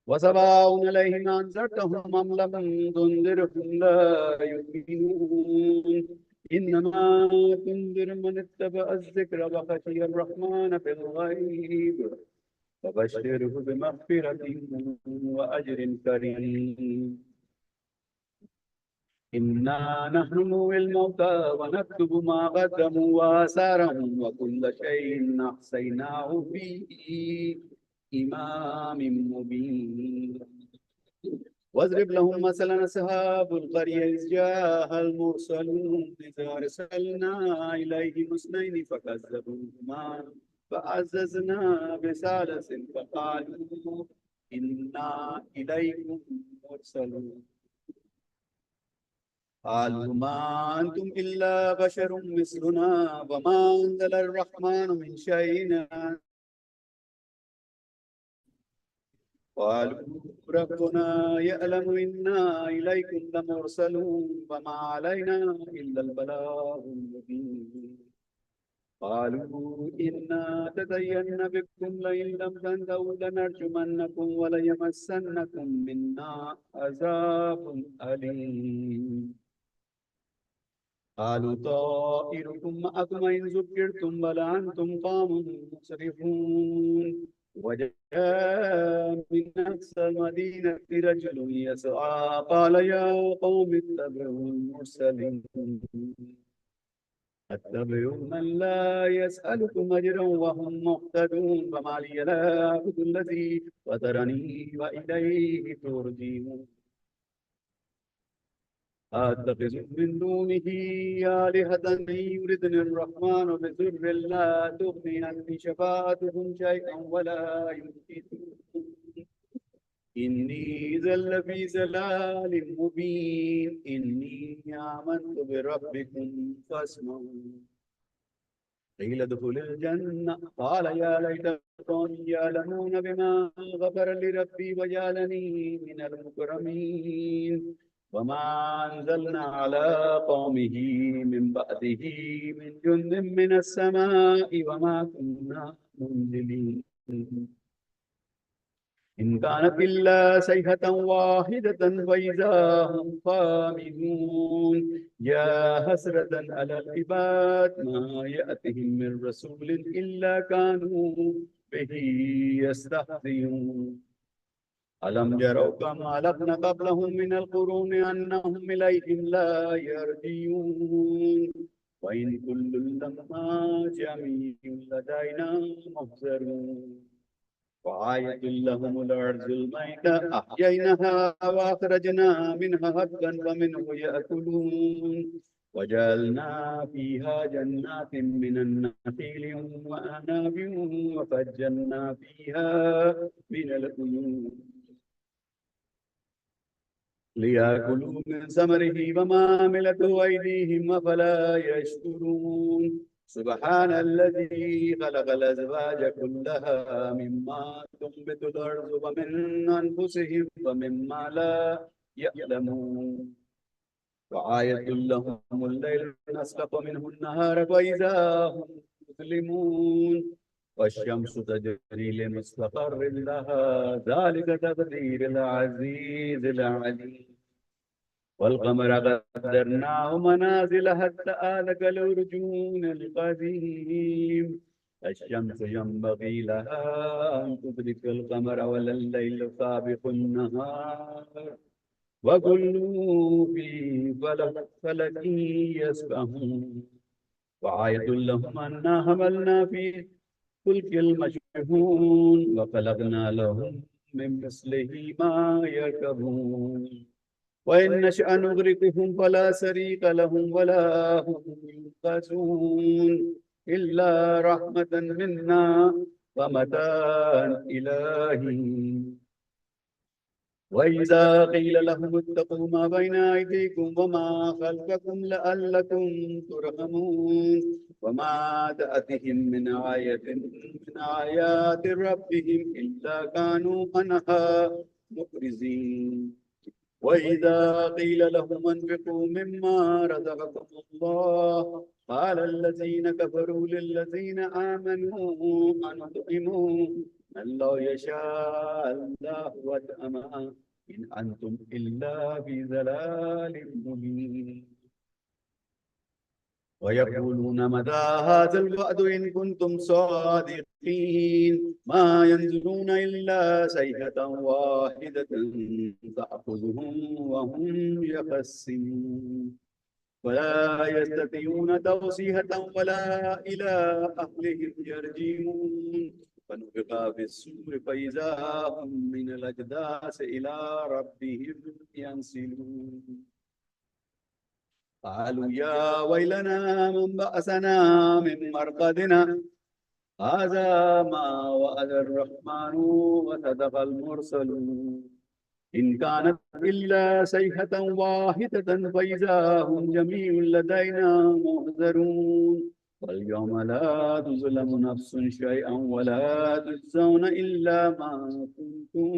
وسواء عليهم أنذرتهم أم لم تنذرهم لا يؤمنون إنما تنذر من اتبع الذكر وخشي الرحمن في الغيب فبشره بمغفرة وأجر كريم. إنا نحن نحيي الموتى ونكتب ما قدموا وآثارهم وكل شيء أحصيناه في إمام مبين. واضرب لهم مثلا أصحاب القرية إذ جاءها المرسلون إذ أرسلنا إليهم اثنين فكذبوهما فعززنا بثالث فقالوا إنا إليكم مرسلون. قالوا ما أنتم إلا بشر مثلنا وما أنزل الرحمن من شيء. قالوا ربنا يعلم إنا إليكم لمرسلون وما علينا إلا البلاغ المبين. قالوا إنا تدينا بكم لئن لم تنتهوا لنرجمنكم وليمسنكم منا عذاب أليم. قالوا طائركم معكم إن ذكرتم بل أنتم قوم مسرفون. وجاء من أقصى المدينة رجل يسعى قال يا قوم اتبعوا المرسلين اتبعوا من لا يسألكم أجرا وهم مهتدون فما لي لا أعبد الذي فطرني وإليه ترجعون. أتخذ من دونه آلهة إن يردني الرحمن بضر لا تغني عني شفاعتهم شيئا ولا ينقذون. إني إذا لفي ضلال مبين. إني آمنت بربكم فاسمعون. قيل ادخل الجنة قال يا ليت قومي يعلمون بما غفر لي ربي وجعلني من المكرمين. وما أنزلنا على قومه من بعده من جند من السماء وما كنا منزلين. إن كانت إلا صيحة واحدة فإذا هم خامدون. يا حسرة على العباد ما يأتهم من رسول إلا كانوا به يستهزئون. ألم يروا كم أهلكنا قبلهم من القرون أنهم إليهم لا يرجعون. وإن كل لما جميع لدينا محضرون. وآية لهم الأرض الميتة أحييناها وأخرجنا منها حبا فمنه يأكلون. وجعلنا فيها جنات من النخيل وأعناب وفجرنا فيها من العيون ليأكلوا من ثمره وما عملته أيديهم أفلا يشكرون. سبحان الذي خلق الأزواج كلها مما تنبت الأرض ومن أنفسهم ومما لا يعلمون. وآية لهم الليل نسلخ منه النهار فإذا هم مظلمون. والشمس تجري لمستقر لها ذلك تقدير العزيز العليم. والقمر قدرناه منازل حتى عاد كالعرجون القديم. الشمس ينبغي لها أن تدرك القمر ولا الليل سابق النهار وكل في فلك يسبحون. وآية لهم أنا حملنا في فلك المشحون وخلقنا لهم من مثله ما يركبون. وإن نشأ نغرقهم فلا صريخ لهم ولا هم ينقذون إلا رحمة منا ومتاعا إلهي. وإذا قيل لهم اتقوا ما بين أيديكم وما خلفكم لعلكم ترحمون. وما تأتيهم من آية من آيات ربهم إلا كانوا عنها مخرجين. وإذا قيل لهم انفقوا مما رزقكم الله قال الذين كفروا للذين آمنوا أنطعموا من لو يشاء الله وأطعمه إن أنتم إلا في ضلال مبين. ويقولون متى هذا الوعد إن كنتم صادقين ما ينزلون إلا صيحة واحدة تأخذهم وهم يخصمون ولا يستطيعون توصية ولا إلى أهلهم يرجعون فنفخ في السور فإذا هم من الأجداث إلى ربهم ينسلون قالوا يا ويلنا من بأسنا من مرقدنا هذا ما وعد الرحمن وصدق المرسلون إن كانت إلا صيحة واحدة فإذا هم جميع لدينا محضرون واليوم لا تظلم نفس شيئا ولا تجزون إلا ما كنتم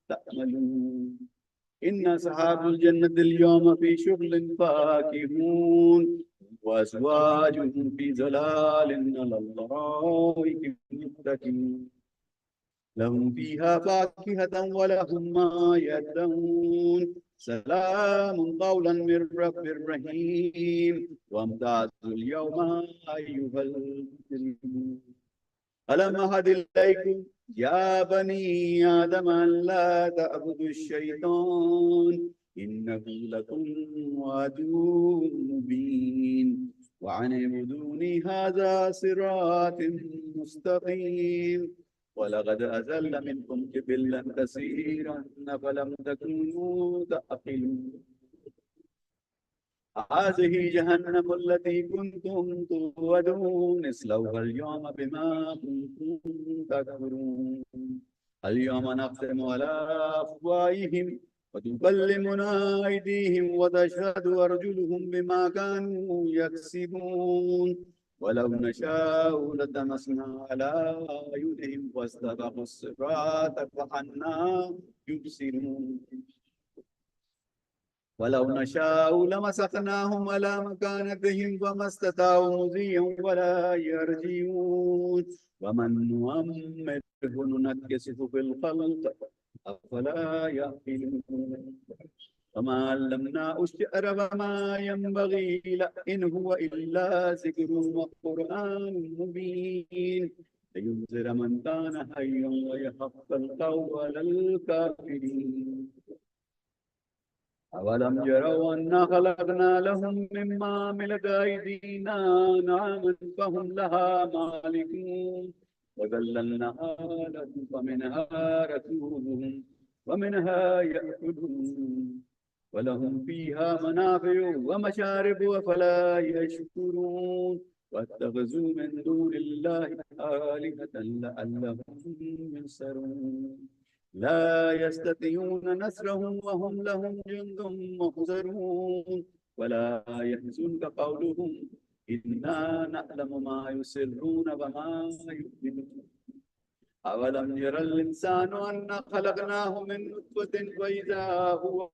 تعملون إن أصحاب الجنة اليوم في شغل فاكهون وأزواجهم في ظلال على الأرائك متكئون لهم فيها فاكهة ولهم ما يدعون سلام قولا من رب رحيم وامتازوا اليوم أيها المجرمون ألم أعهد إليكم يا بني آدم أن لا تعبدوا الشيطان إنه لكم عدو مبين وأن اعبدوني هذا صراط مستقيم ولقد أزل منكم جبلا كثيرا فلم تكونوا تعقلون هذه جهنم التي كنتم توعدون اصلوها اليوم بما كنتم تكفرون اليوم نختم على أفواههم وتكلمنا أيديهم وتشهد أرجلهم بما كانوا يكسبون ولو نشاء لطمسنا على أعينهم واستبقوا الصراط فأنى يبصرون ولو نشاء لمسخناهم على مكانتهم فما استطاعوا مضيا ولا يرجعون ومن نعمره ننكسه في الخلق أفلا يعقلون وما علمناه الشعر وما ينبغي له إن هو إلا ذكر وقرآن مبين لينذر من كان حيا ويحق القول على الكافرين أولم يروا أنا خلقنا لهم مما عملت أيدينا نعما فهم لها مالكون وذللناها لهم فمنها ركوبهم ومنها يأكلون ولهم فيها منافع ومشارب أفلا يشكرون واتخذوا من دون الله آلهة لعلهم ينصرون لا يستطيعون نصرهم وهم لهم جند محضرون ولا يحزنك قولهم إنا نعلم ما يسرون وما يعلنون أولم ير الإنسان أنا خلقناه من نطفة فإذا هو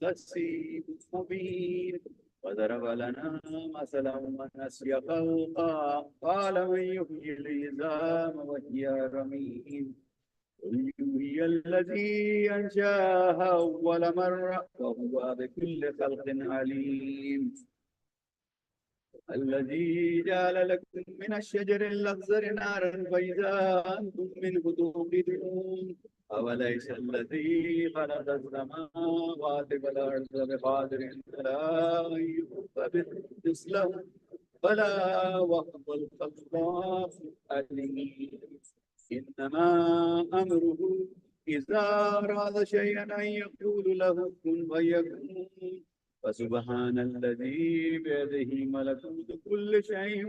خصيم مبين وضرب لنا مثلا ونسي خلقا قال من يحيي العظام وهي رميم قل يحيي الذي أنشاها أول مرة وهو بكل خلق عليم الذي جعل لكم من الشجر الأخضر نارا فإذا أنتم منه توقدون أوليس الذي خلق السماوات والأرض بقادر على أن يخلق مثلهم بلى وهو الخلاق العليم إنما أمره إذا أراد شيئا أن يقول له كن فيكون فسبحان الذي بيده ملكوت كل شيء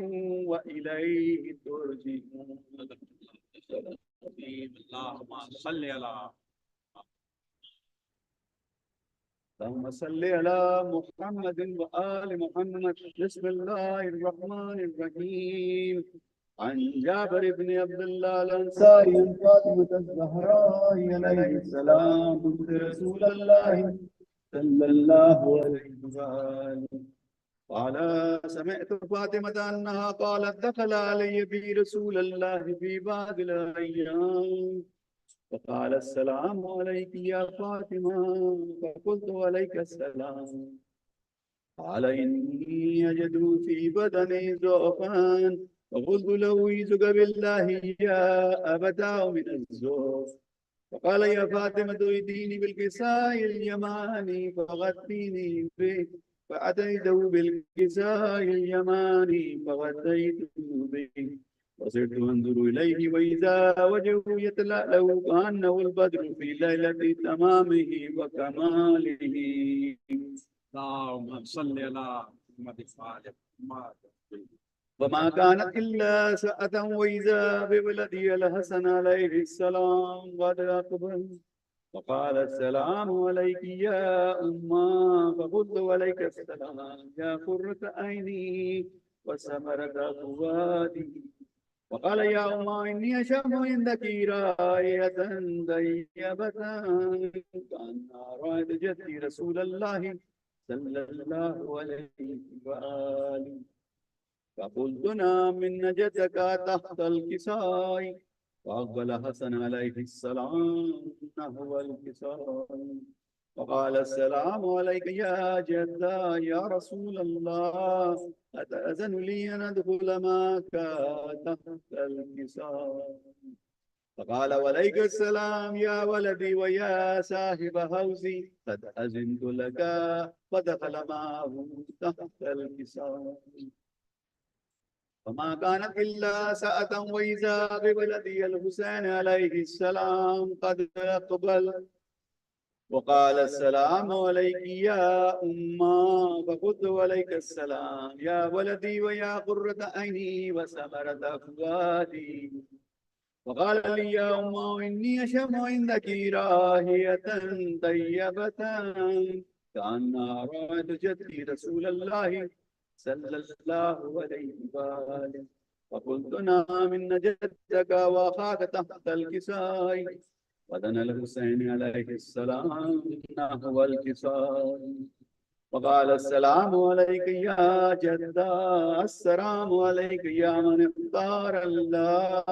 وإليه ترجعون. اللهم صل على محمد وآل محمد. بسم الله الرحمن الرحيم. عن جابر بن عبد الله الأنصاري عن فاطمة الزهراء عليه السلام بنت رسول الله صلى الله عليه وسلم قال سمعت فاطمة أنها قالت دخل علي بي رسول الله في بعض الأيام فقال السلام عليك يا فاطمة فقلت عليك السلام قال إني أجد في بدني ضعفا فقلت له أعوذ بالله يا أبتاه من الزوف فقال يا فاطمة ائتيني بالكساء اليماني فغطيني به فأتيته بالكساء اليماني فغطيته به وصرت أنظر إليه وإذا وجهه يتلألأ كأنه البدر في ليلة تمامه وكماله. اللهم صل على محمد وعلى محمد. وما كانت إلا ساعة وإذا بولدي الحسن عليه السلام قد أقبل فقال السلام عليك يا أمه فقلت عليك السلام يا قرة عيني وثمرة فؤادي وقال يا أمه إني أشم عندك راية طيبة كأن رأيت جدي رسول الله صلى الله عليه وآله فقلت نام من نجدك تحت الكساء فأقبل حسن عليه السلام نحو الكساء وقال السلام عليك يا جدا يا رسول الله أتأذن لي أن أدخل معك تحت الكساء فقال وعليك السلام يا ولدي ويا صاحب حوزي قد أذنت لك فدخل معه تحت الكساء وما كانت إلا ساعة وإذا بولدي الحسين عليه السلام قد أقبل وقال السلام عليك يا أمه فقلت عليك السلام يا ولدي ويا قرة عيني وثمرة فؤادي وقال لي يا أمه إني أشم عندك راهية طيبة كأن رأيت جدي رسول الله صلى الله عليه وآله فقلت نام إن جدك وأخاك تحت الكساء ودنا الحسين عليه السلام نحو الكساء وقال السلام عليك يا جدا السلام عليك يا من اختار الله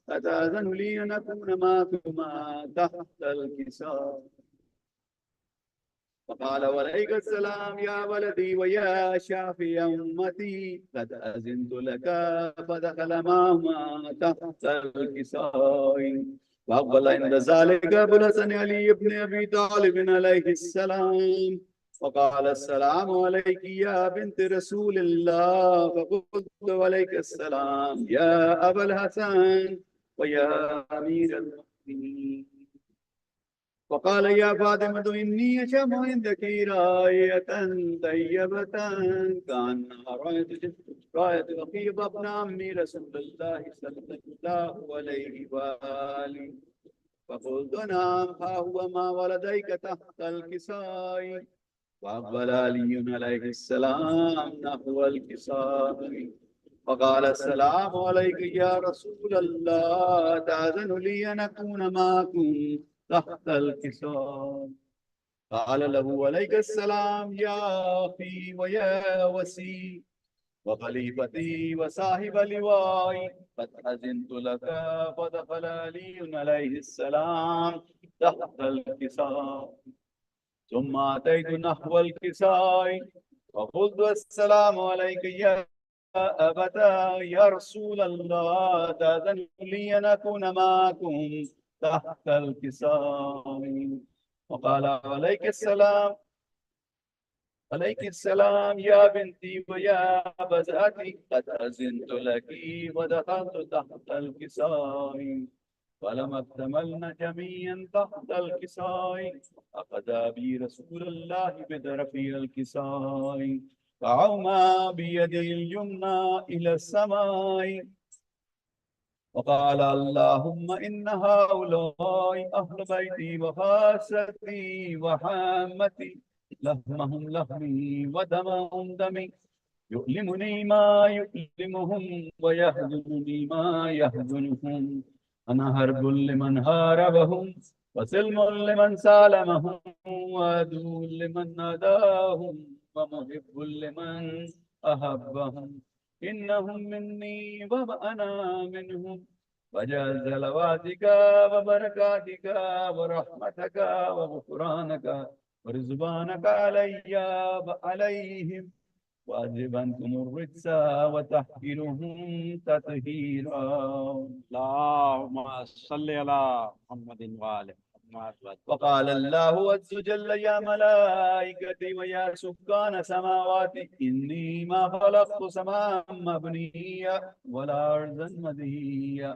أتأذن لي أن أكون معكما تحت الكساء فقال وعليك السلام يا ولدي ويا شافي أمتي قد أذنت لك فدخل معهما تحت الكساء وأقبل عند ذلك أبو الحسن علي بن أبي طالب عليه السلام وقال السلام عليك يا بنت رسول الله فقلت عليك السلام يا أبا الحسن ويا أمير المؤمنين وقال يا فاطمة إني أشم عندك راية طيبة كأن راية رقيب ابن عمي رسول الله صلى الله عليه وآله فقلت نعم ها هو ما ولديك تحت الكساء وأقبل علي عليه السلام نحو الكساء فقال السلام عليك يا رسول الله تأذن لي أن أكون معكم تحت الكساء قال له عليك السلام يا أخي ويا وسي وخليفتي وصاحب لواي قد أذنت لك فدخل علي عليه السلام تحت الكساء ثم أتيت نحو الكساء فقلت السلام عليك يا أبتا يا رسول الله تأذن لي أن أكون معكم تحت الكساء وقال عليك السلام يا بنتي ويا بزاتي قد أذنت لك ودخلت تحت الكساء فلما اكتملنا جميعا تحت الكساء أخذ بي رسول الله بطرف الكساء فعوما بيده اليمنى إلى السماء وقال اللهم إن هؤلاء أهل بيتي وخاصتي وحامتي لحمهم لحمي ودمهم دمي يؤلمني ما يؤلمهم ويحزنني ما يحزنهم. أنا هرب لمن هاربهم وسلم لمن سالمهم وعدو لمن ناداهم ومحب لمن أحبهم. إنهم مني وأنا منهم. وجعل صلواتك وبركاتك ورحمتك وغفرانك ورزوانك علي وعليهم، وأذهب عنكم الرجس وتحكرهم تطهيرا. اللهم صل على محمد وآل محمد. وقال الله عز وجل: يا ملائكتي ويا سكان سماواتي إني ما خلقت سماء مبنيا ولا أرضا مدهيا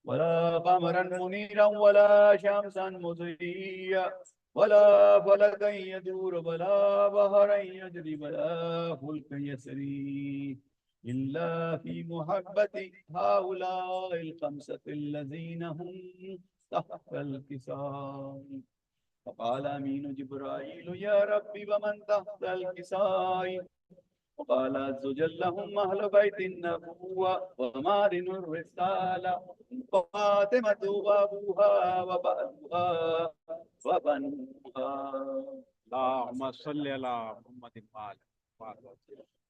ولا قمرا منيرا ولا شمسا مضيا ولا فلكا يدور ولا بحرا يجري ولا فلكا يسري إلا في محبة هؤلاء الخمسة الذين هم تحت الكساء. فقال أمين جبرائيل: يا ربي ومن تحت الكساء؟ وقال عز وجل: هم أهل بيت النبوة ومعدن الرسالة، فاطمة وأبوها وبألها وبنوها. اللهم صل على محمد وآل محمد.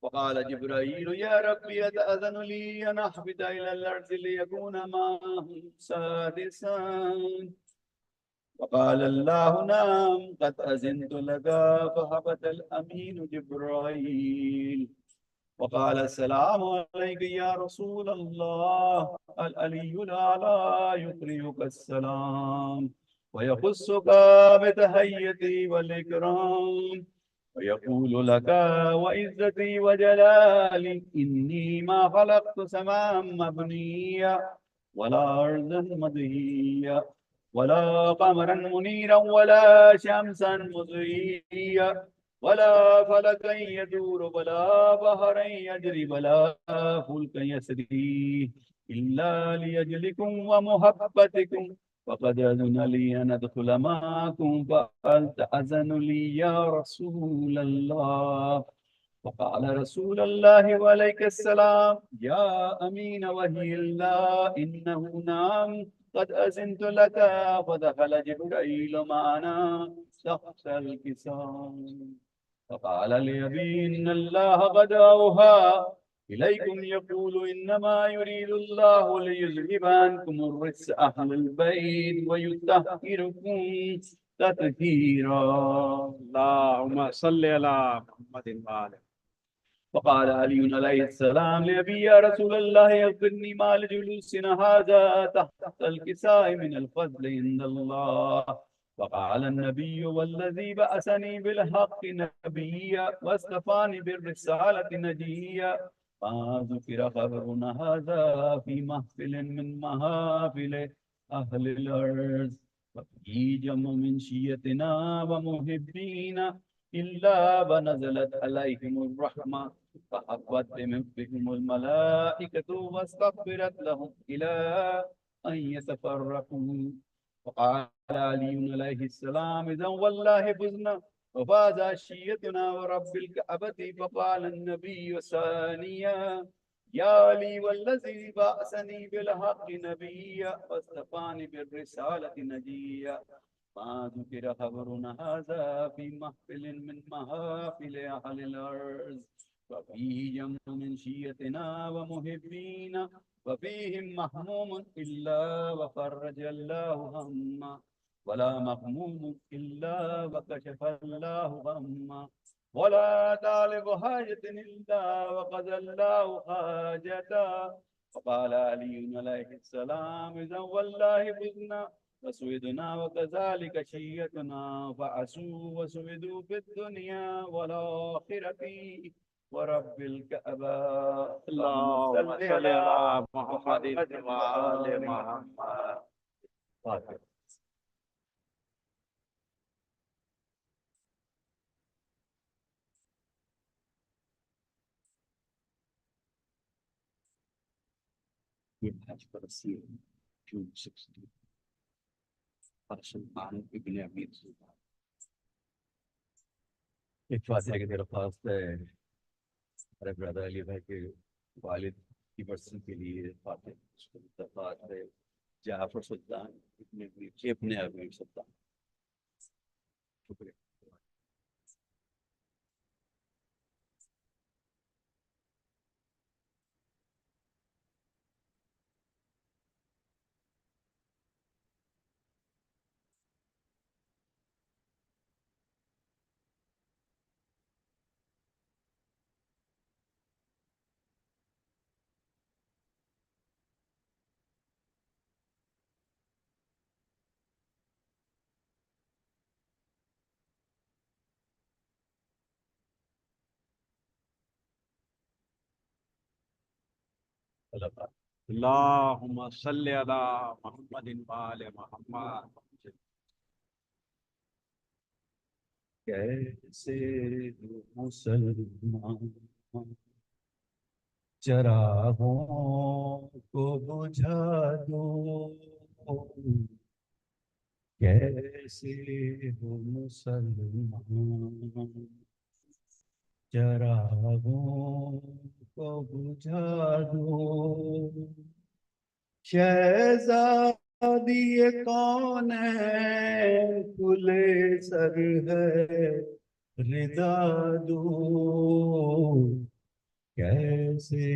وقال جبرائيل: يا ربي أتأذن لي أن أحبط إلى الأرض ليكون معهم سادسا؟ وقال الله: نعم قد أذنت لك. فهبط الأمين جبرائيل وقال: السلام عليك يا رسول الله. العلي الأعلى يقرئك السلام ويخصك بتحيتي والإكرام ويقول لك: وعزتي وجلالي إني ما خلقت سماء مبنيا ولا أرضا مدهيا ولا قمرا منيرا ولا شمسا مضيا ولا فلكا يدور ولا بحرا يجري ولا فلكا يسري إلا لأجلكم ومحبتكم. فقد أذن لي أن أدخل معكم فهل تأذن لي يا رسول الله؟ فقال رسول الله وعليك السلام: يا أمين وهي الله، إنه نعم قد أذنت لك. فدخل جبرائيل معنا تحت الكسام. فقال لأبي: إن الله قد أوحى إليكم يقول: إنما يريد الله ليذهب عنكم الرجس أهل البيت ويطهركم تطهيرا. اللهم صل على محمد وآل. فقال علي عليه السلام لأبي: يا رسول الله أخبرني ما لجلوسنا هذا تحت الكساء من الفضل عند الله. فقال النبي: والذي بعثني بالحق نبيا واصطفاني بالرسالة نجيا ما ذكر خبرنا هذا في محفل من محافل أهل الأرض وفي جمع من شيتنا ومحبينا إلا ونزلت عليهم الرحمة فحفت بهم الملائكة واستغفرت لهم إلى أن يتفرقوا. وقال علي عليه السلام: إذا والله فزنا وفاز عشيتنا ورب الكعبة. فقال النبي ثانيا: يا علي والذي بعثني بالحق نبيا واصطفاني بالرسالة نجيا ما ذكر خبرنا هذا في محفل من محافل أهل الأرض وفيه جمع من شيتنا ومحبينا وفيهم محموم إلا وفرج الله هما ولا مغموم إلا وكشف الله غما ولا طالب حاجة إلا وقضى الله حاجته. فقال علي عليه السلام: إذا والله فزنا وسودنا وكذلك شيتنا فعسوا وسودوا في الدنيا والآخرة ورب الكعبة. اللهم صل على محمد وآل محمد. June 16. Sultan ibn Abi Sultan. एक फातिहा की तरफ ہمارے برادر علی بھائی کے والد کی برسی کے لیے فاتح دفعات ہے جعفر سلطان اپنے ابھی سلطان. شکریہ. اللہ پاک. اللهم صل على محمد وآل محمد. کیسے ہو مسلمان چراغوں کو بجھا دو، کیسے ہو مسلمان چراغوں کو بجھا دو. شہزادی کون ہے کھلے سر ہے رضا دو، کیسے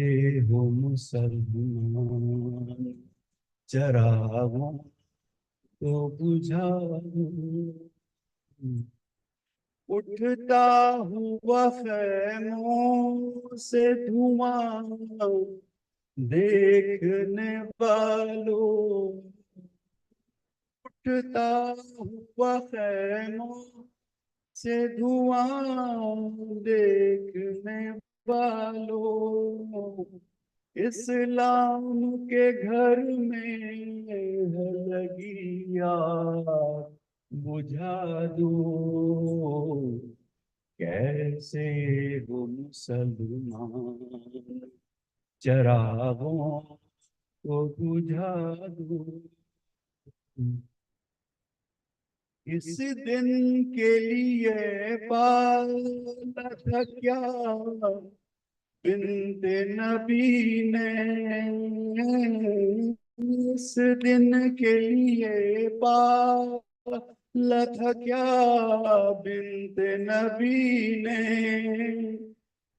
ہو مسلمان چراغوں کو بجھا دو. اٹھتا ہوا خیموں سے دھواں دیکھنے والوں، اٹھتا ہوا خیموں سے دھواں دیکھنے والوں، اسلام کے گھر میں ہے لگی آگ بجھا دو، کیسے ہو مسلمان چراغوں کو بجھا دو. اس دن کے لیے پالا تھا کیا بنت نبی نے، اس دن کے لیے پالا تھا کیا بنت نبی نے،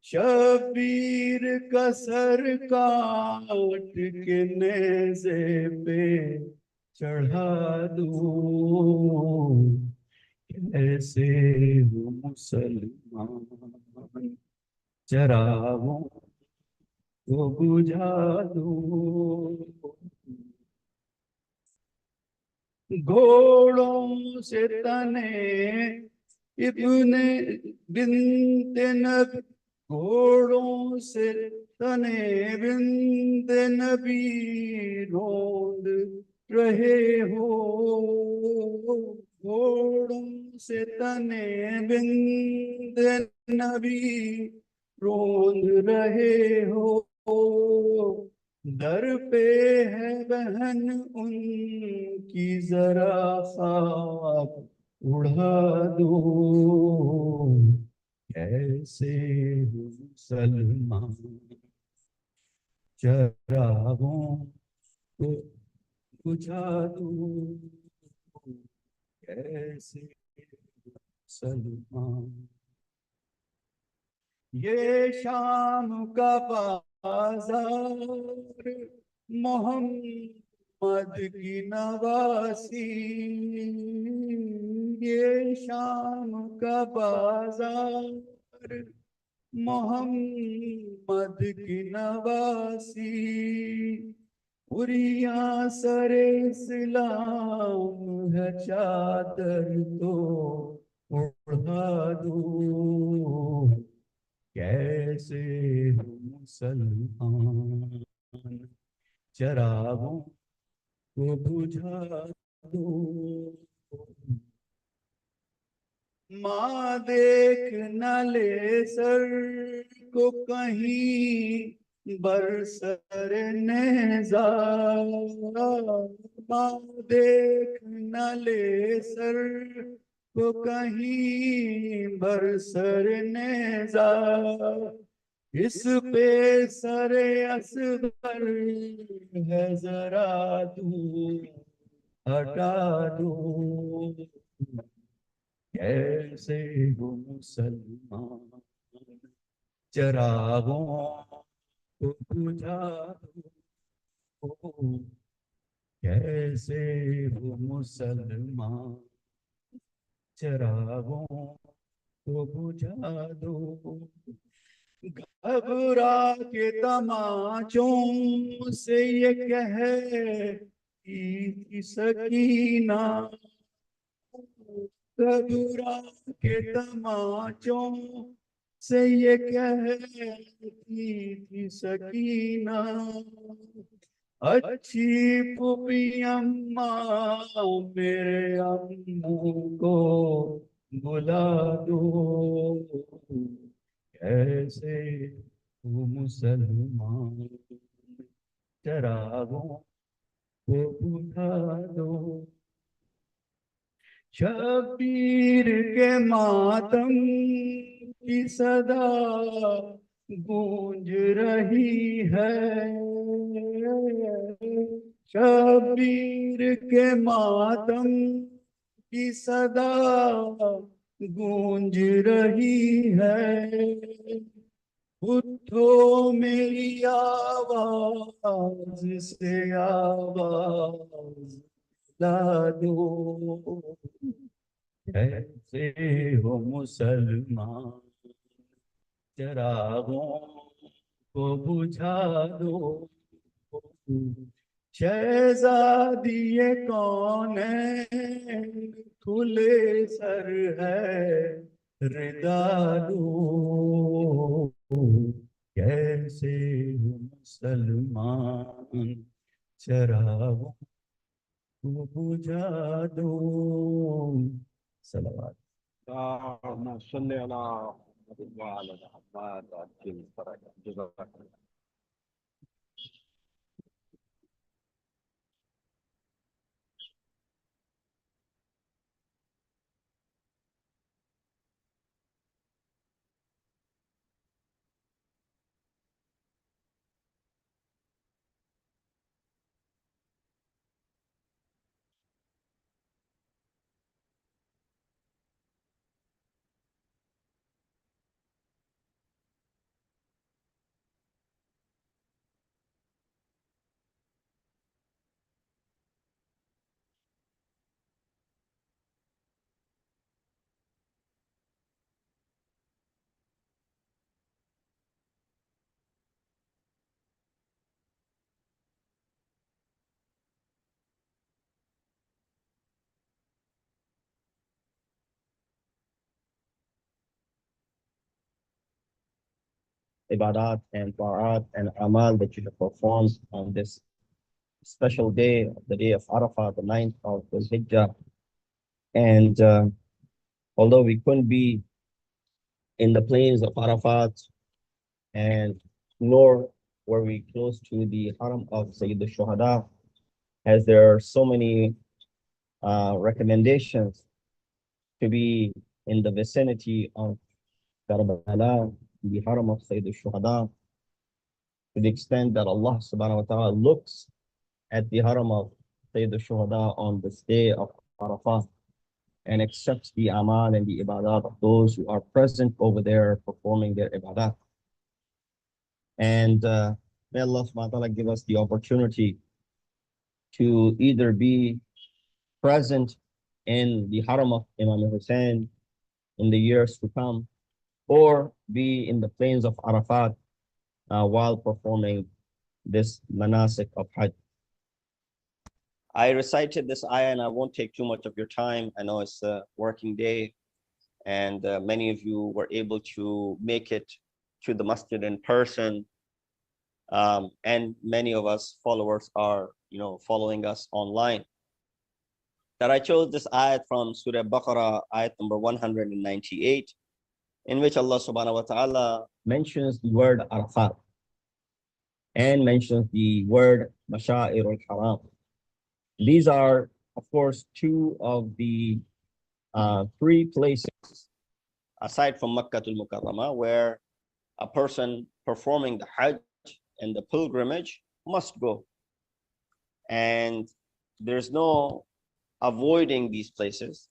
شبیر کا سر کاٹ کے نیزے پہ چڑھا دوں، کیسے ہو مسلمان چراغوں کو بجھا دوں. گھوڑوں سے تنے ابن بنت نبی، گھوڑوں سے تنے بنت نبی روند رہے ہو، گھوڑوں سے تنے بنت نبی روند رہے ہو، در پہ ہے بہن ان کی ذرا خاک اڑا دو، کیسے ہو مسلمان چراغوں کو بجھا دو، کیسے ہو مسلمان. یہ شام کا بازار محمد کی نواسی، یہ شام کا بازار محمد کی نواسی، اریاں سر اسلام ہے چادر تو اڑا دو، کیسے ہو مسلمان چراغوں کو بجھا دو. ماں دیکھ نہ لے سر کو کہیں برسر نیزا، ماں دیکھ نہ لے سر کو کہیں برسر نیزا، اس پہ سرے اصغر ہے ذرا تو ہٹا دو کیسے ہو مسلمان چراغوں کو بجھا دو کیسے ہو مسلمان چراغوں کو بجھا دو گھبرا کے تماچوں سے یہ کہتی تھی سکینہ گھبرا کے تماچوں سے یہ کہتی تھی سکینہ اچھی پھوپھی اماں میرے امو کو بلا دو ایسے وہ مسلمان چراغوں کو بجھا دو شبیر کے ماتم کی صدا گونج رہی ہے شبیر کے ماتم کی صدا گونج رہی ہے اٹھو میری آواز سے آواز لا دو کیسے ہو مسلمان چراغوں کو بجھا دو شہزادی کونین کھلے سر ہے ردا دو کیسے ہو مسلمان چراغوں کو بجھا دو صلوات اللهم صل على محمد وعلى محمد وعجل فرجا جزاك الله. ibadat and ta'at and amal that you have performed on this special day, the day of Arafah, the 9th of the Hijjah. And although we couldn't be in the plains of Arafat and nor were we close to the Haram of Sayyid al-Shuhada, as there are so many recommendations to be in the vicinity of Karbala, the Haram of Sayyid al-Shuhada, to the extent that Allah subhanahu wa ta'ala looks at the Haram of Sayyid al-Shuhada on this day of Arafah and accepts the amal and the ibadat of those who are present over there performing their ibadat. And may Allah subhanahu wa ta'ala give us the opportunity to either be present in the Haram of Imam Hussein in the years to come, or be in the plains of Arafat while performing this manasik of Hajj. I recited this ayah and I won't take too much of your time. I know it's a working day and many of you were able to make it to the masjid in person. And many of us followers are, following us online. That I chose this ayat from Surah Baqarah, ayat number 198, in which Allah subhanahu wa ta'ala mentions the word Arafat and mentions the word Masha'ir al-Haram. These are, of course, two of the three places aside from Makkah al-Mukarramah where a person performing the Hajj and the pilgrimage must go. And there's no avoiding these places.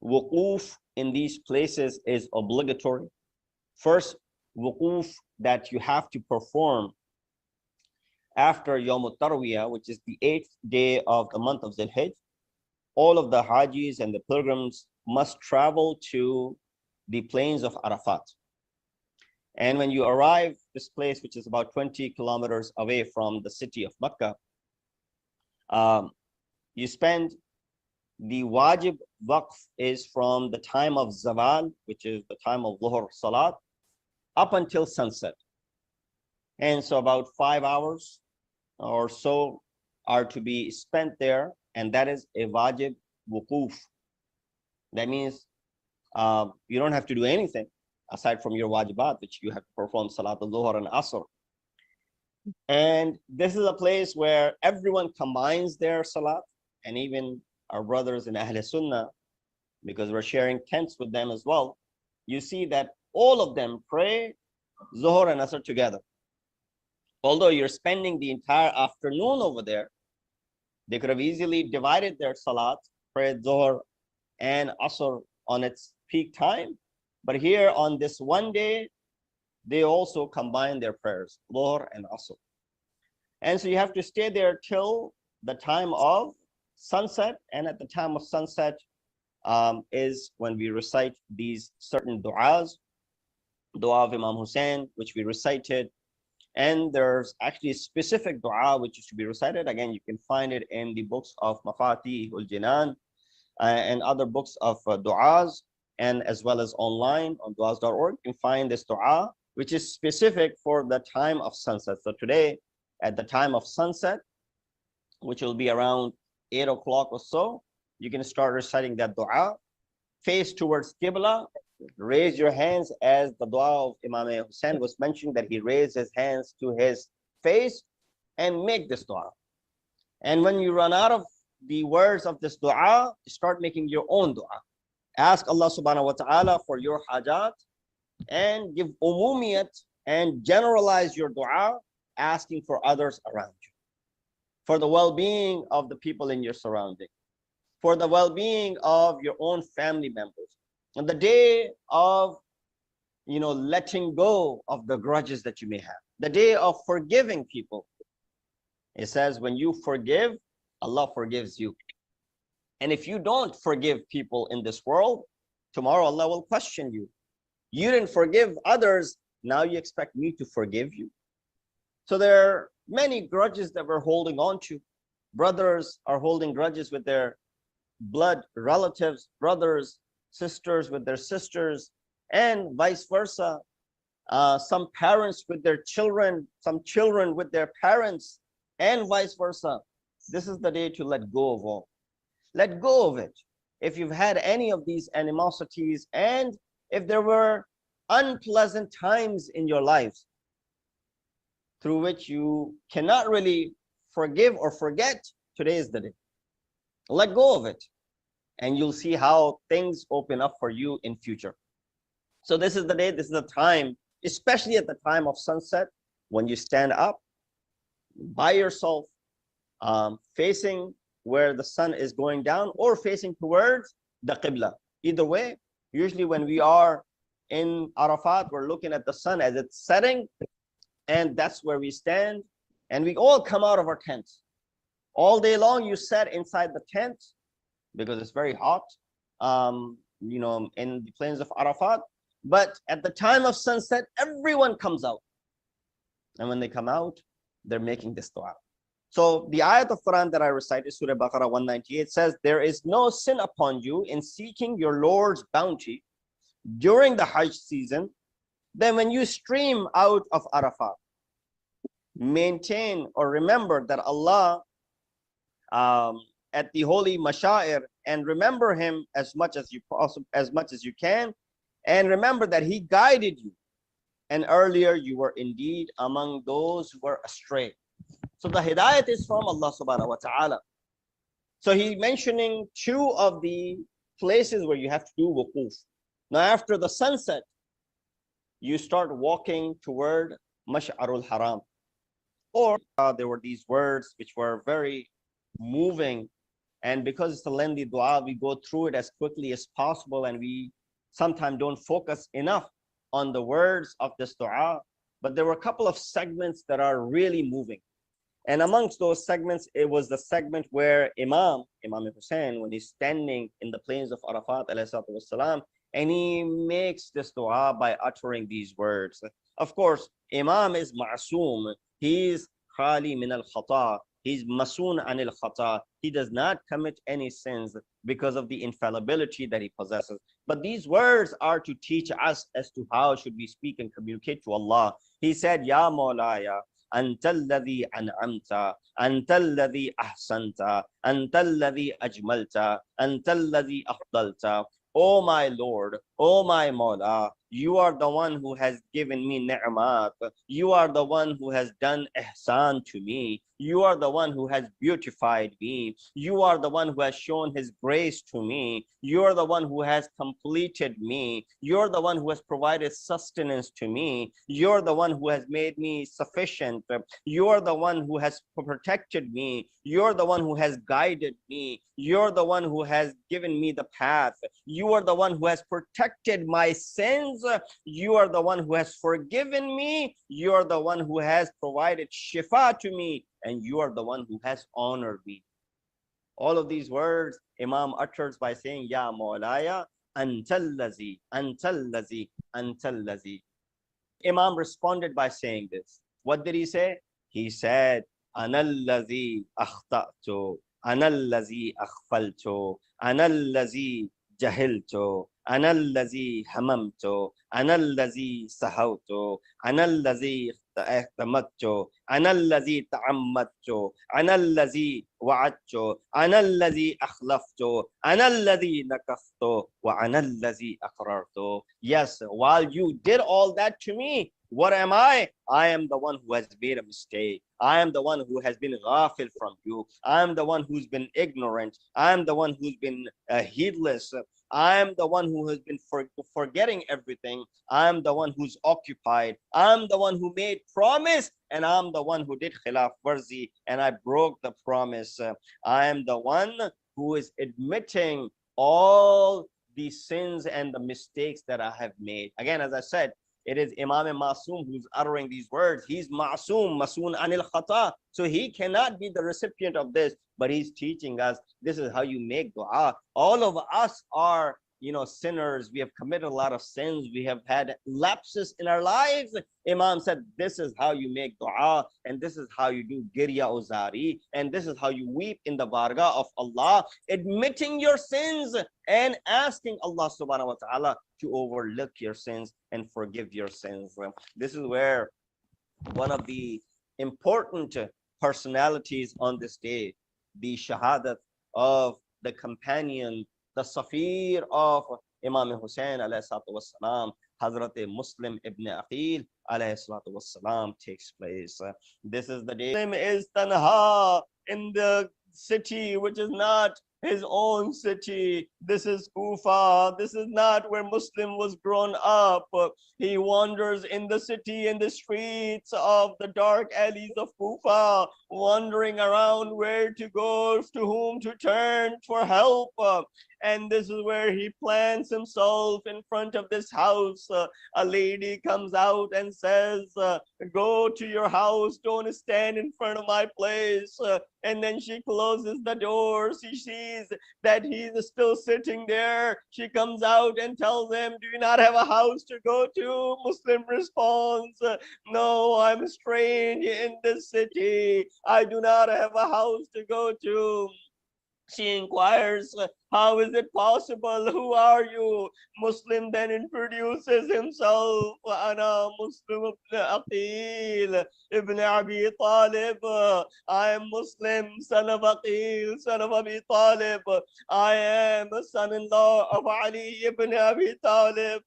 Wuquf in these places is obligatory. First, wuquf that you have to perform after Yawm al-Tarwiyah, which is the 8th day of the month of Dhul-Hijj. All of the Hajis and the pilgrims must travel to the plains of Arafat. And when you arrive this place, which is about 20 kilometers away from the city of Mecca, you spend the wajib waqf is from the time of Zawal, which is the time of Dhuhr Salat, up until sunset. And so about 5 hours or so are to be spent there, and that is a wajib wuquf. That means you don't have to do anything aside from your wajibat, which you have to perform Salat al-Dhuhr and Asr. And this is a place where everyone combines their Salat, and even our brothers in Ahl Sunnah, because we're sharing tents with them as well, you see that all of them pray Zuhr and Asr together. Although you're spending the entire afternoon over there, they could have easily divided their Salat, prayed Zuhr and Asr on its peak time. But here on this one day, they also combine their prayers, Dhuhr and Asr. And so you have to stay there till the time of sunset. And at the time of sunset is when we recite these certain du'as, dua of Imam Hussein, which we recited. And there's actually a specific dua which is to be recited. Again, you can find it in the books of Mafatih ul-Jinan and other books of du'as, and as well as online on du'as.org. You can find this dua, which is specific for the time of sunset. So today, at the time of sunset, which will be around 8 o'clock or so, you can start reciting that dua, face towards Qibla, raise your hands, as the dua of Imam Hussein was mentioned, that he raised his hands to his face, and make this dua. And when you run out of the words of this dua, start making your own dua. Ask Allah subhanahu wa ta'ala for your hajat, and give umumiyat and generalize your dua, asking for others around you, for the well-being of the people in your surrounding, for the well-being of your own family members, on the day of, letting go of the grudges that you may have, the day of forgiving people. It says, when you forgive, Allah forgives you. And if you don't forgive people in this world, tomorrow Allah will question you. You didn't forgive others, now you expect me to forgive you? So there are many grudges that we're holding on to. Brothers are holding grudges with their blood relatives, brothers, sisters with their sisters, and vice versa. Some parents with their children, some children with their parents, and vice versa. This is the day to let go of all. Let go of it. If you've had any of these animosities, and if there were unpleasant times in your lives through which you cannot really forgive or forget, today is the day. Let go of it, and you'll see how things open up for you in future. So this is the day, this is the time, especially at the time of sunset, when you stand up by yourself, facing where the sun is going down, or facing towards the Qibla. Either way, usually when we are in Arafat, we're looking at the sun as it's setting, and that's where we stand. And we all come out of our tents. All day long, you sat inside the tent because it's very hot, in the plains of Arafat. But at the time of sunset, everyone comes out. And when they come out, they're making this dua. So the ayat of Quran that I recited, Surah Baqarah 198, says, there is no sin upon you in seeking your Lord's bounty during the Hajj season. Then when you stream out of Arafat, maintain or remember that Allah at the holy Mashair, and remember Him as much as you can, and remember that He guided you, and earlier you were indeed among those who were astray. So the hidayat is from Allah subhanahu wa ta'ala. So He mentioning two of the places where you have to do wuquf. Now after the sunset, you start walking toward Mash'arul Haram. Or there were these words which were very moving. And because it's a lengthy dua, we go through it as quickly as possible. And we sometimes don't focus enough on the words of this dua. But there were a couple of segments that are really moving. And amongst those segments, it was the segment where Imam Hussein, when he's standing in the plains of Arafat, والسلام, and he makes this dua by uttering these words. Of course, Imam is ma'soom. He's khali min al-khata. He's masoon anil khata. He does not commit any sins because of the infallibility that he possesses. But these words are to teach us as to how should we speak and communicate to Allah. He said, Ya Mawlaya, أنت الذي أنعمت أنت الذي أحسنت أنت الذي أجملت أنت الذي أفضلت. Oh my Lord, oh my Mawla, you are the one who has given me ni'mat. You are the one who has done ihsan to me. You are the one who has beautified me. You are the one who has shown his grace to me. You are the one who has completed me. You're the one who has provided sustenance to me. You're the one who has made me sufficient. You're the one who has protected me. You're the one who has guided me. You're the one who has given me the path. You are the one who has protected my sins. You are the one who has forgiven me. You are the one who has provided shifa to me. And you are the one who has honored me. All of these words Imam utters by saying, Ya Mawlaya, Antallazi, Antallazi, Antallazi. Imam responded by saying this. What did he say? He said, Anallazi akhta'tu, Anallazi akhfaltu, Anallazi jahiltu, Anallazi hamamtu, Anallazi sahawtu, Anallazi اعتمدت أنا الذي تعمدت أنا الذي وعدت أنا الذي أخلفت أنا الذي نكثت وأنا الذي أقررت. Yes, while you did all that to me, what am I? I am the one who has made a mistake. I am the one who has been ghafil from you. I am the one who's been ignorant. I am the one who's been heedless. I am the one who has been forgetting everything. I am the one who's occupied. I am the one who made promise, and I'm the one who did khilaf warzi, and I broke the promise. I am the one who is admitting all the sins and the mistakes that I have made. Again, as I said, it is Imam Masoom who's uttering these words. He's Masoom, Masoon Anil Khata. So he cannot be the recipient of this, but he's teaching us this is how you make dua. All of us are, sinners. We have committed a lot of sins. We have had lapses in our lives. Imam said, this is how you make dua, and this is how you do girya uzari, and this is how you weep in the bargah of Allah, admitting your sins and asking Allah subhanahu wa ta'ala to overlook your sins and forgive your sins. This is where one of the important personalities on this day, the shahadat of the companion, the safir of Imam Hussein alayhi salatu wassalam, Hazrat Muslim ibn Aqil alayhi salatu wassalam, takes place. This is the day. Muslim is tanha in the city which is not his own city. This is Kufa. This is not where Muslim was grown up. He wanders in the city, in the streets of the dark alleys of Kufa, wandering around where to go, to whom to turn for help. And this is where he plants himself in front of this house. A lady comes out and says, go to your house, don't stand in front of my place. And then she closes the door. She sees that he's still sitting there. She comes out and tells him, do you not have a house to go to? Muslim responds, no, I'm strange in this city. I do not have a house to go to. She inquires, how is it possible? Who are you? Muslim then introduces himself. Ana Muslim ibn Aqil ibn Abi Talib. I am Muslim, son of Aqil, son of Abi Talib. I am a son-in-law of Ali ibn Abi Talib,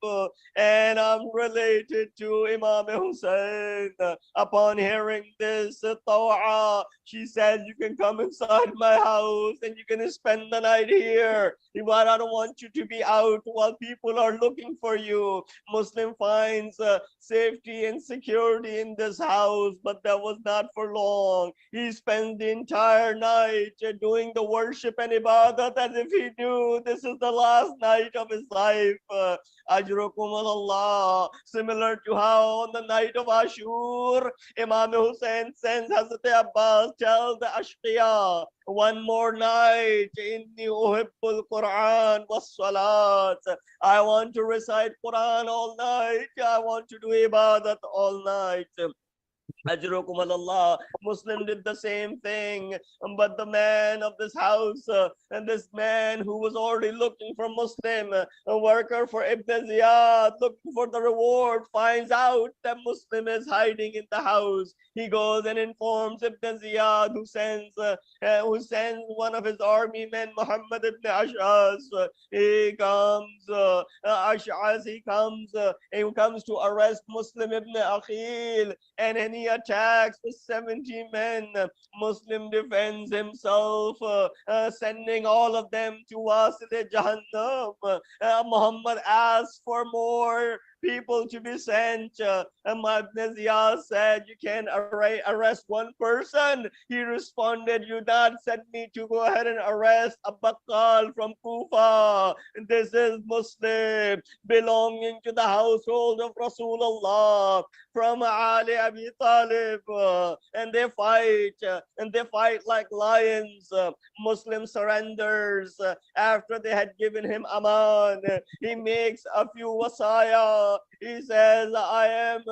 and I'm related to Imam Hussein. Upon hearing this, Tawa, she says, you can come inside my house and you can spend the night here. here, but I don't want you to be out while people are looking for you. Muslim finds safety and security in this house, but that was not for long. He spends the entire night doing the worship and ibadat as if he knew this is the last night of his life. Ajrukum Allah. Similar to how on the night of Ashur, Imam Hussein sends Hazrat Abbas, tell the Ashqiya, one more night, Inni uhibbul Quran was salat. I want to recite Quran all night. I want to do ibadat all night. Ajrukum Allah. Muslim did the same thing, but the man of this house and this man who was already looking for Muslim, a worker for Ibn Ziyad, looking for the reward, finds out that Muslim is hiding in the house. He goes and informs Ibn Ziyad, who sends one of his army men, Muhammad ibn Ash'as. He comes, Ash'as, he comes to arrest Muslim ibn Akhil, and he attacks with 70 men. Muslim defends himself, sending all of them to Wasil Jahannam. Muhammad asks for more people to be sent. Ibn Ziyad said, you can arrest one person. He responded, you not send me to go ahead and arrest a Baqqal from Kufa. This is Muslim, belonging to the household of Rasulullah, from Ali Abi Talib, and they fight like lions. Muslim surrenders after they had given him aman. He makes a few wasaya. He says, I am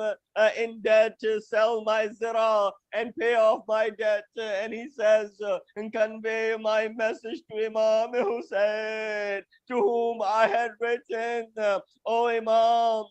in debt, to sell my zira and pay off my debt. And he says, and convey my message to Imam Hussein, to whom I had written, O Imam,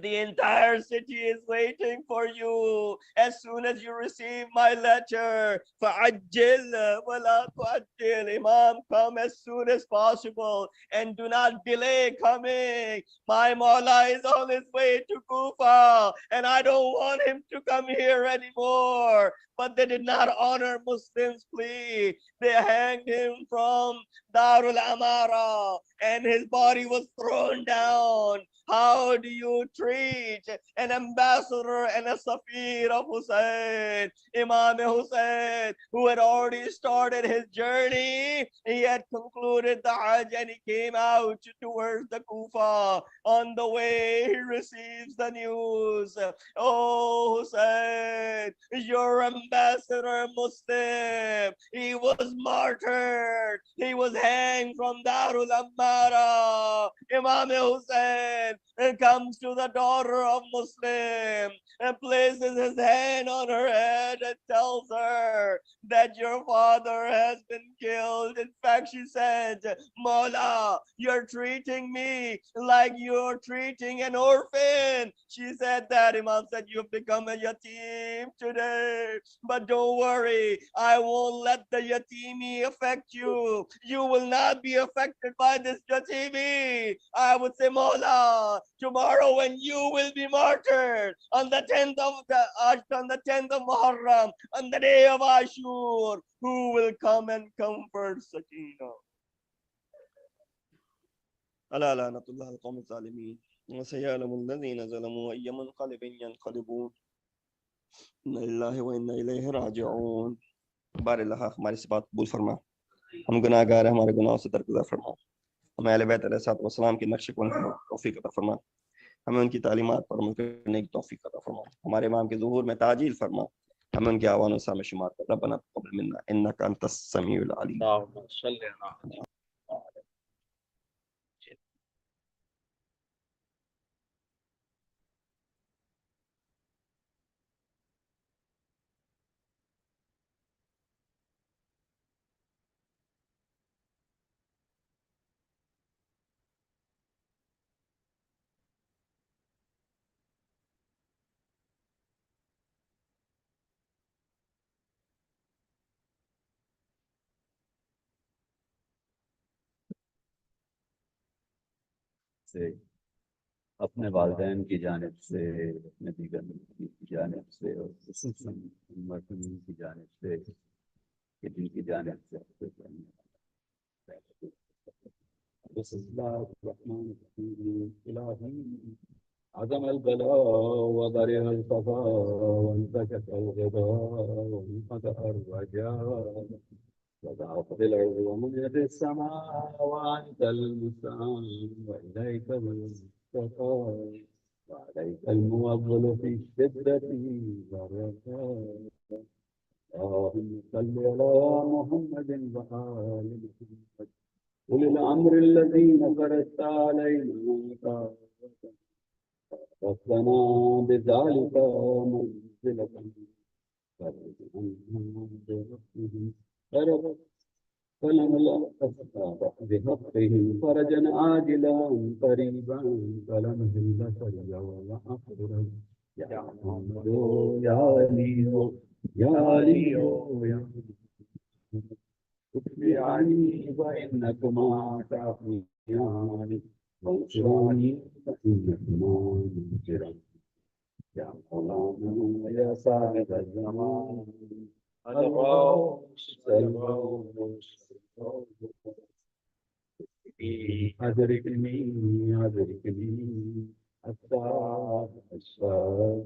the entire city is waiting for you. As soon as you receive my letter, فَعَجِّلْ وَلَا تُعَجِّلْ. Imam, come as soon as possible and do not delay coming. My Mawla is on his way to Kufa and I don't want him to come here anymore. But they did not honor Muslims' plea. They hanged him from Darul Amara and his body was thrown down. How do you treat an ambassador and a Safir of Hussein? Imam Hussein, who had already started his journey, he had concluded the Hajj and he came out towards the Kufa. On the way, he receives the news. Oh, Hussein, your ambassador Muslim, he was martyred. He was hanged from Darul Ammara. Imam Hussein and comes to the daughter of Muslim and places his hand on her head and tells her that your father has been killed. In fact, she said, Mawla, you're treating me like you're treating an orphan. She said that. Imam said, you've become a yatim today. But don't worry, I won't let the yatimi affect you. You will not be affected by this yatimi. I would say, Mawla, tomorrow when you will be martyred on the 10th of Muharram, on the day of Ashur, who will come and comfort Sakina? ألا لعنة الله القوم الظالمين وسيعلم الذين ظلموا أي منقلب ينقلبون إنا لله وإنا إليه راجعون. बार अल्लाह हमारी से बात कबूल फरमा, हम गुनाहगार हैं, हमारे गुनाहों से दरगुज़र फरमा, हमें अहले बैत अलैहिस्सलाम की नक्श क़दम पर तौफ़ीक़ अता फरमा, हमें उनकी तालीमात पर अमल करने की तौफ़ीक़ अता फरमा, हमारे इमाम के ज़ुहूर में ताजील फरमा, हमें उनके आवानों से हमें शुमार कर। रब्बना तक़ब्बल मिन्ना इन्नका अंतस समीउल अलीम। से अपने वालिदैन की जानिब से, अपने दीगर की जानिब से और खुसूसन मरहूम की जानिब से, जिनकी जानिब से بسم الله الرحمن الرحيم إلهي عظم البلاء وبرئ القضاء وانفكت الغضاء وانقطع الرجاء وضعفت الأرض ومنيت السماء وأنت المستعان وإليك المستقى وعليك الموظل في الشدة والرخاء اللهم صل على محمد وآل محمد أولي الأمر الذين فرضت علينا ربنا بذلك منزلة فلم الأسباب بحقه فرجا عاجلا قريبا فلم هلك اليوم أخرا يا محمد يا علي يا علي يا اتبعني فإنكما تعفيان وانصراني فإنكما منصران يا مولانا يا صاحب الزمان الغوث أدركني أدركني الساعة الساعة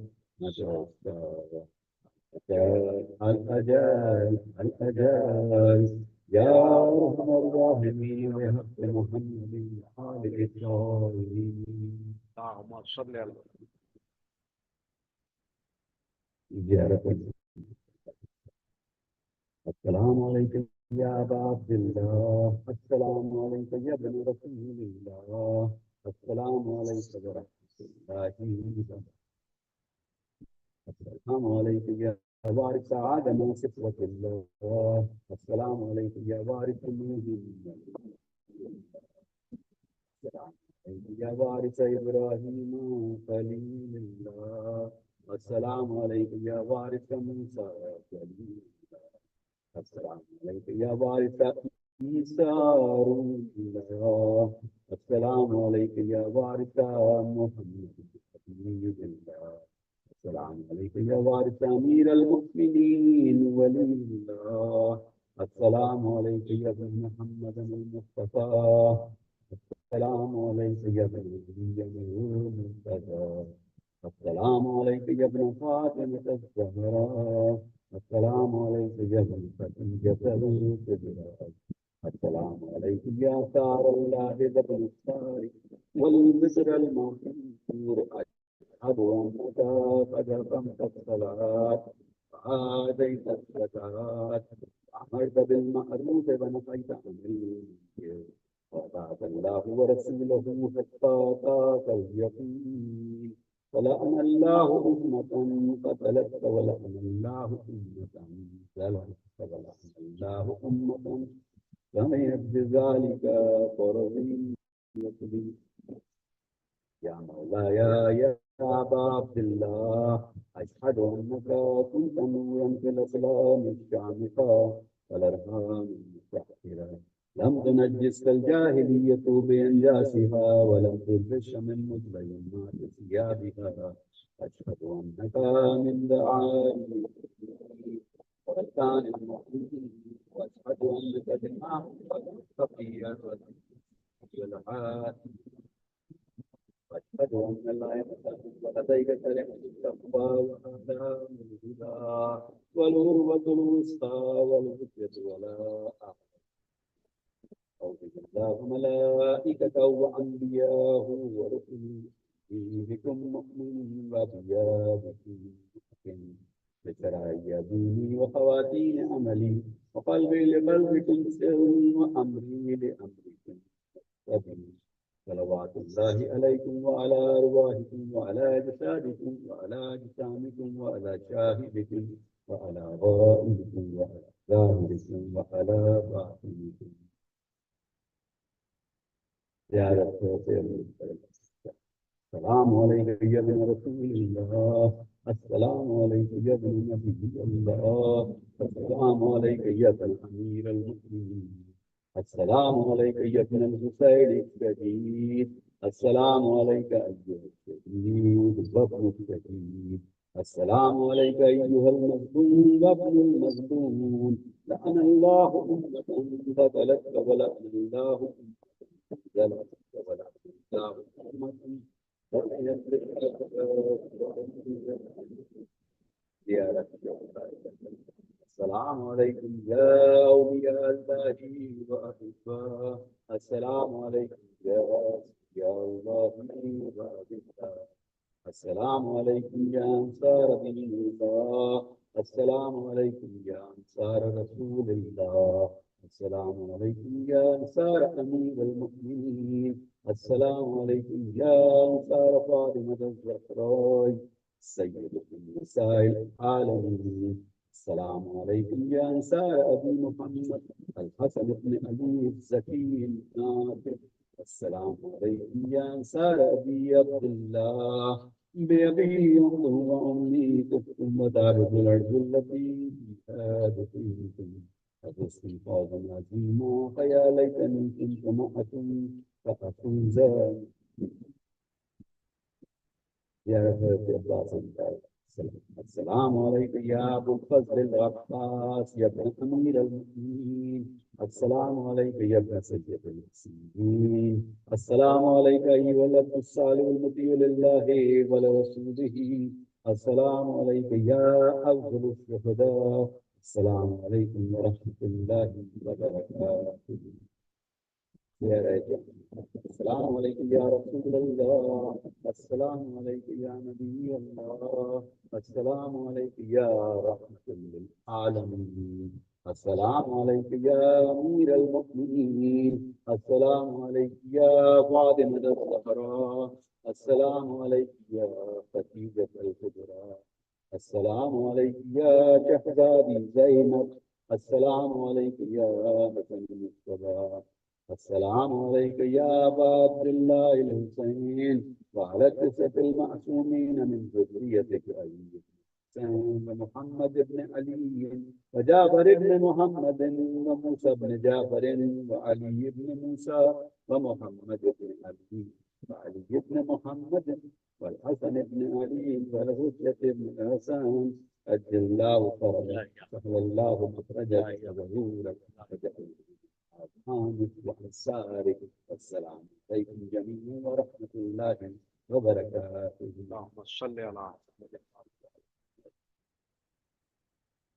الأجل الأجل يا أرحم الراحمين بحق محمد آل الطاهرين. اللهم صل على زيارة. السلام عليكم يا أبا عبد الله، السلام عليك يا ابن رسول الله، السلام عليك ورحمة الله وبركاته. السلام عليك يا وارث آدم صفوة الله، السلام عليك يا وارث نوح، السلام عليك يا وارث إبراهيم خليل الله، السلام عليك يا وارث موسى كليم الله، السلام عليك يا وارث عيسى روح الله، السلام عليك يا وارث محمد نبي الله، السلام عليك يا وارث أمير المؤمنين ولي الله، السلام عليك يا ابن محمد المصطفى، السلام عليك يا ابن نبي المرتضى، السلام عليك يا ابن فاطمة الزهراء، السلام عليك يا ابن خديجة الكبرى، السلام عليك يا ثار الله بن الثار والبشر المغفور، أشهد أنك قد أقمت الصلاة وآتيت الزكاة وأمرت بالمعروف ونهيت عن المنكر وأطعت الله ورسوله حتى أتاك اليقين، ولعن الله أمة قتلتك ولعن الله أمة زلمتك ولعن الله أمة سمعت بذلك فرضي يا مولاي يا أبا عبد الله، أشهد أنك كنت نورا في الإسلام الشامخة والأرحام المستحقرة، لم تنجسك الجاهلية بإنجاسها ولم تلبس من مظلمات ثيابها، أشهد أنك من دعائي وأركان المؤمنين، وأشهد أنك الإمام والتقي والعاد، أشهد أن لا إله ولديك كلمة التقوى وآداب الهدى والعروة الوسطى والهدية ولا أعوذ بالله وملائكته وأنبياءه ورسله بكم مؤمن وبيابكم بشرائع ديني وخواتيم عملي وقلبي لقلبكم سر وأمري لأمركم صلوات الله عليكم وعلى أرواحكم وعلى أجسادكم وعلى أجسامكم وعلى شاهدكم وعلى غائبكم وعلى ظاهركم وعلى باطنكم يا رب. السلام عليك يا ابن رسول الله، السلام عليك يا ابن نبي الله، السلام عليك يا ابن أمير المؤمنين، السلام عليك يا ابن الحسين الشهيد، السلام عليك أيها الشهيد وابن الشهيد، السلام عليك أيها المظلوم وابن المظلوم، لعن الله أمة قتلتك ولعن الله أمة السلام علیکم یا اولیاء اللہ وأحباء السلام علیکم یا اولیاء اللہ وأحباء السلام علیکم یا انصار دین اللہ السلام علیکم یا انصار رسول اللہ السلام علیکم یا انصار امیر المؤمنین السلام علیکم یا انصار فاطمة الزہراء سید النساء العالمین السلام علیکم یا انصار ابی محمد الحسن بن علی الزکی الناطق السلام علیکم یا انصار ابی عبداللہ بأبي وأمي تبتم ودارج الأرض التي آدتكم فتصل فوزا عظيما فيا ليتني كنت معكم فأفوز يا عباس السلام عليك يا أبو الفضل العباس يا ابن أمير المؤمنين السلام عليك يا ابن سيد المرسلين السلام عليك أيها العبد الصالح المطيع لله ولرسوله السلام عليك يا أفضل الشهداء السلام عليكم ورحمة الله وبركاته يا رجل السلام علیکم یا رسول اللہ السلام علیکم یا نبی اللہ السلام علیکم یا رحمت للعالمین السلام علیکم یا امیر المؤمنین السلام علیکم یا فاطمة الزہراء السلام علیکم یا خدیجۃ الکبریٰ السلام علیکم یا شہزادی زینب السلام علیکم یا حسن المصطفیٰ السلام علیکم یا ابا عبداللہ الحسین وعلی التسعة المعصومین من ذریتک علی ومحمد بن علی وجعفر بن محمد وموسى بن جعفر وعلی بن موسى ومحمد بن علی وعلی بن محمد والحسن بن علی والحجة بن حسن أجل الله فرجك سهل الله مخرجك وظهورك والسارق والسلام عليكم جميعا ورحمة الله وبركاته اللهم صل على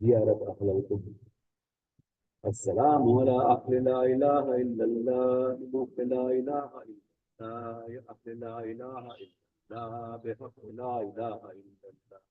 زيارة أهل القدس السلام على أهل لا إله إلا الله بحق لا إله إلا الله يا أهل لا إله إلا الله بحق لا إله إلا الله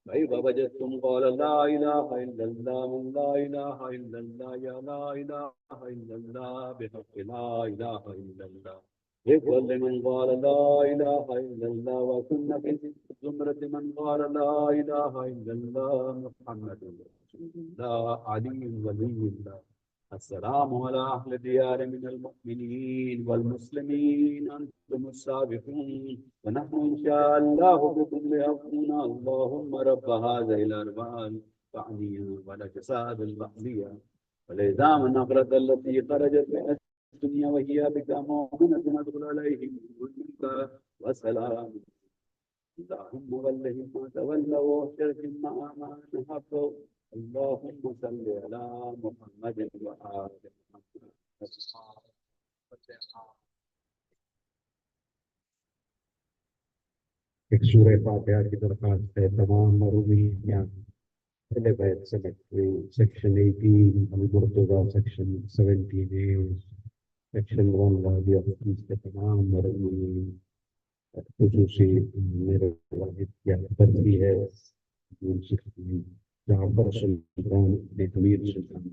فإذا وجدتم قال لا إله إلا الله من لا إله إلا الله يا لا إله إلا الله بحق لا إله إلا الله يقول لمن قال لا إله إلا الله وكنا في زمرة من قال لا إله إلا الله محمد رسول الله علي ولي الله السلام على أهل الديار من المؤمنين والمسلمين أنتم السابقون ونحن إن شاء الله بكم ليغفرون اللهم رب هذه الأربعة فعنيا والأجساد البحرية والعظام النقرة التي خرجت من الدنيا وهي بك مؤمنة ندخل عليهم منك وسلام اللهم ولهم ما تولوا واحشرهم مع من حفظوا اللهم صل على محمد وآل محمد ایک سورہ فاتحہ کی درخواست ہے تمام مرحومین یہاں پہلے بیت سیکٹری سیکشن 18 المرتضی سیکشن 17A سیکشن 1 والی آفیس کے تمام مرحومین خصوصی میرے والد کی برسی ہے جعفر سلطان امیر سلطان